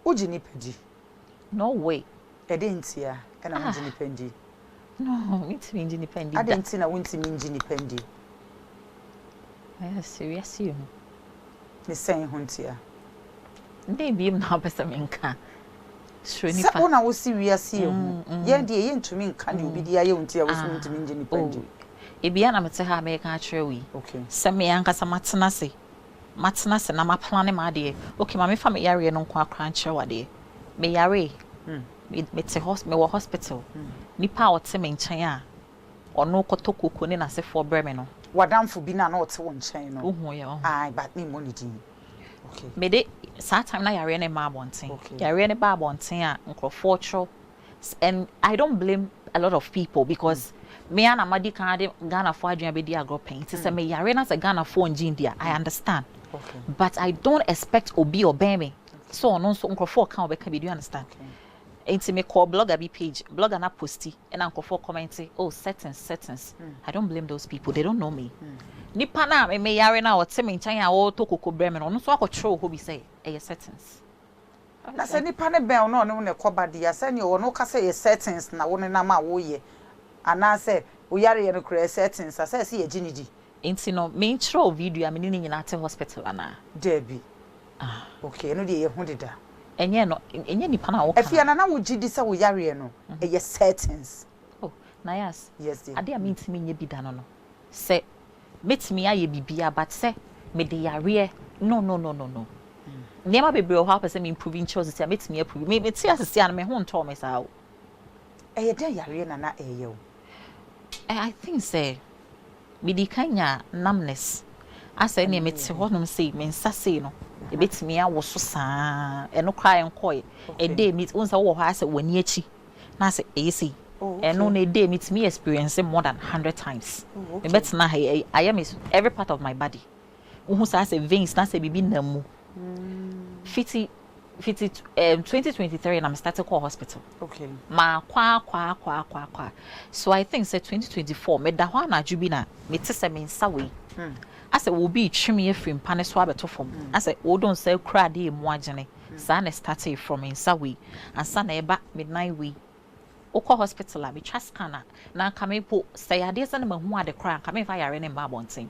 Ujini pedi. No way. Edentia, and I'm Jini Pendi. No, it's me Jini Pendi. I didn't see a winter mean Jini Pendi. Yes, serious you. The same huntia. They be now Pessaminka. When I was serious here, yeah, dear, to me, can you be the Iontia was meant to mean Jini Pendi? Ebiana Metaha make a cherry. Okay. Send me Anka Samatsanasi. Matnas and I'm a planning my dear. Okay, my family area no qua crunch show a day. May yare. It's a hospital. Nipa or Tim in China. Or no Kotoku Kunin as if for Bremen. What down for being not one chain? Oh, yeah. I but me money. Okay. Made it sad time like Ariane Marbonting. Okay. Ariane Barbonting, Uncle Fortune. And I don't blame a lot of people because me and Amadi can't Ghana for Jabidi agro paint. It's a me Yarena as a Ghana for India. I understand. Okay. But I don't expect Obi or Bemi. So no so Uncle For can't be, do you understand? Okay. Ain't me call blogger be page, blogger na posty, and Uncle For commenting, oh, settings. I don't blame those people, they don't know me. Nipa na me yare na or Tim in China or Toko Bremen, or no so I could throw who be say, settings. That's any pane bell no ne koba dia send you no ka say settings na woni na ma wo ye. Ana say we yare ye no create settings, I say see e ginidi. Ain't no me throw video am ni nyina at hospital ana. Debi. Okay, no dey ye hu dida. Enye nipa na wo ka. Efia na wo gidi say we yare no ye settings. Oh, Nayas. Yes, dear. Ade am ntimi nye bida no. Say metimi aye bibia but say me de yare no. Nema bebre o ha person me improving choices say metimi approve. Me ti asese an me ho nto me sa o. Eye de yare na eye o. I think say me di kanya numbness. Asa ne meti ho no say me nsase no. E betimi awo so saa e no cry enkoy e dey meet unsa wo ho asa wani achi na say e say e no na dey meet me experience more than 100 times me betina I am every part of my body who say veins na say bibi na mu 2023 and I'm started call hospital. Okay. Ma kwa. So I think say 2024 me da ho na adwubi na me te say me nsa we. I said will be chimney from Paneswa beto from. I said, oh, don't say crowd de moagene. Sana started from in Sawi and sana back midnight we. Oko hospital I be chaskana. Now come po say I didn't who are the crowd coming fire in Barbonting.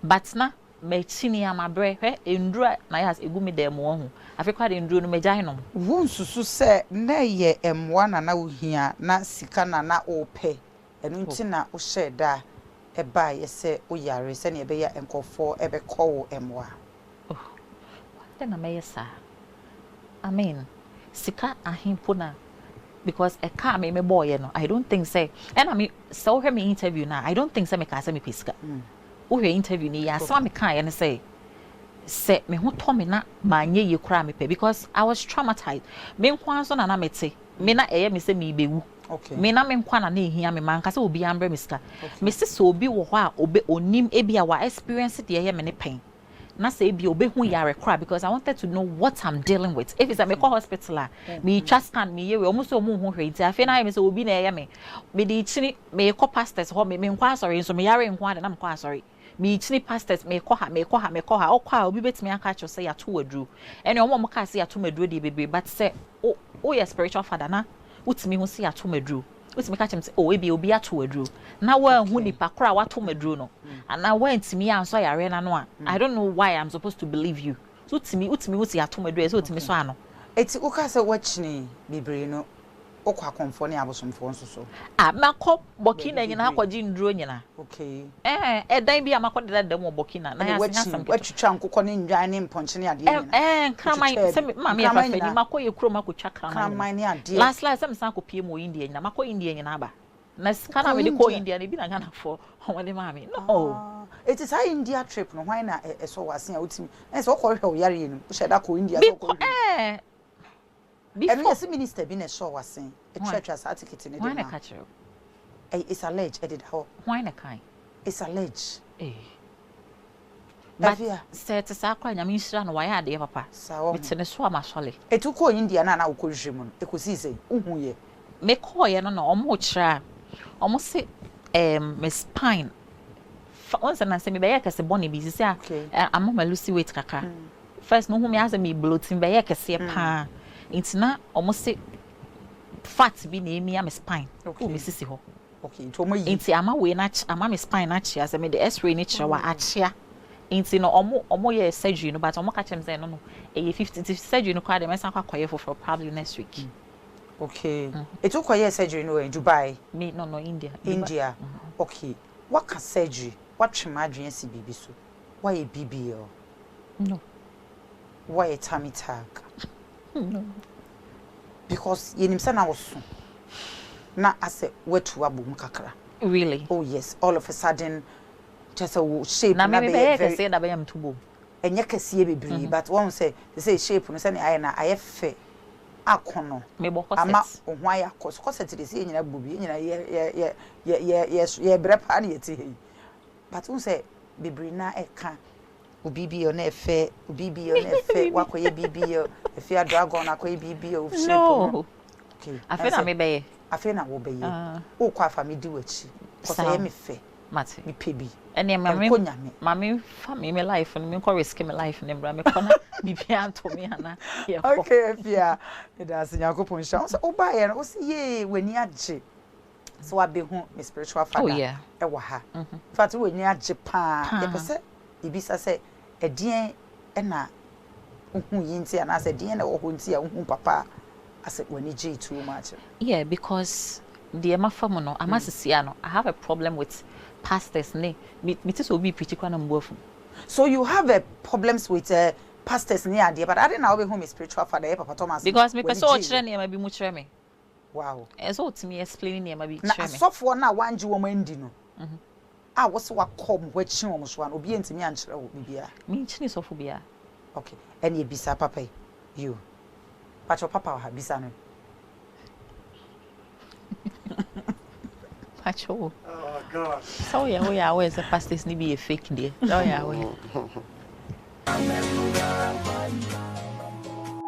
But na me chini ama bre endura Nayas egumi dem wo Africa de enduro no megyae no. Won susu se na ye M1 na wo hia na sika na ope. Enu nti na wo share da eba ye se o yare se ne ebe ya enkofo ebe call emwa. Oh. Then am sa. I mean, sika ahimpo na because a car me boy no. I don't think say and I mean so her me interview na. I don't think say me ka say me pesika. O her interview ni ya so me kan ye say me ho to me na manye ye kura me pe because I was traumatized. Me nkwan so na mete. Me na eye me say me bewu. Okay. Me na me nkwa na ehia me man kase obi ambre me sika. Me se so obi wo ho a obe onim ebia wa experience de ye me ne pen. Na say ebia obe hu yare kra because I wanted to know what I'm dealing with. If it's a me call hospital me trust can me ye we almost so mu hu hwe nti afi na me se obi na ye me. Me di chini me call pastors ho me nkwa sorry so me yare nkwa de na me kwa sorry. Me chini pastors me call ha okwa obi betimi aka cho say ya to wadru. Ene omo mo ka say ya to madru de bebe but say oh your spiritual father na utimi hu si ato madru utimi ka chem say oh ebi obi ato madru na wa hu nipa kra wato madru no and na wa ntimi anso yare na no a I don't know why I'm supposed to believe you so utimi hu si ato madru so utimi so ano eti uka say wachini bibre no okwa akonfo ne abosomfo nso so makọ bokina nyina akwaji nduro nyina okay edan bi amakọ de da mo bokina na ya asam watwitwa nkokọ ne ndwan ne mponche ne ade nyina kraman se mama ya fafa ni makọ ye kuro makọ kraman ne ade last sem san ko pie mo India nyina makọ India nyina ba na kana me de ko India ne bi na Ghana for wale mami no it is a India trip no why na so wasen a utimi na so ko hwe o yare no wo sheda ko India so ko before minister bi na show wasen a church as ticket in the why na catch you it's alleged edit how why na kai it's alleged but say to sakwa nyame nhira no why ade papa bitene so amasole etuko India na ukohwe mu no ekosi sei uhuye me call ye no omo kira omo se me spine once na se me be ye kese boni bi se amama lucy weight kaka first no hu me as me bloating be ye kese pa It's na almost say fat be near me, I'm a spine. Okay. Oh, Mrs. Ho. Okay, tomo yi. Inti ama we na ama me spine na chia say me the x-ray ni chia wa achia. Inti no omo ye surgery no but omo ka chem say no e 50 surgery no kwa dem san kwa koye for probably next week. Okay. It took a surgery no in Dubai. Me no India. India. Okay. What can surgery? What trimadrian si bibi so? Why a BBL? No. Why a tummy tag? No. Because you nimsa na was na ase wetu abu mkakra. Really? Oh yes, all of a sudden just a shape na me be very say that be am tubo. Enye kese bebre but one say they say shape no say na aye na aye fe akono. Me bo corset. Ama ohwa ya corset dey say nyina bubi nyina ye brepa na yeti he. But one say bebre na eka obibi o na efe obibi o na efe wakoye bibi o Efia Dragon akoye bibi o shape no. Okay. Afena me be afe na wo be ye o kwa fa me di wachi ko say me fe mate me pebi ene mami fa me life no me ko risk me life ne bra me kona bibi anto me ana ye ko okay Efia it has nyakopon sha so o ba ye no o say ye wani age so abe hu me spiritual father e wo ha fact wani age pa ye pese ibisa say edien e na hu yinti ana say edien na wo hu nti ya hu papa as when you G too much. Yeah, because the Emma no, I have a problem with pastors. Me will be pretty So you have a problems with pastors near there, but I didn't know home is spiritual father, Papa Thomas. Because me person children may be much me. Wow. And so to me explaining near maybe na soft one na one woman no. Ah, what's what come which you almost one obi ntimi ankyere wo bibia. Me nchini so bia. Okay. And you bisa papa you. But your papa ha bisa no. Pacho. Oh God. So yeah, we are always a pastors ni be a fake dear. Oh yeah, we.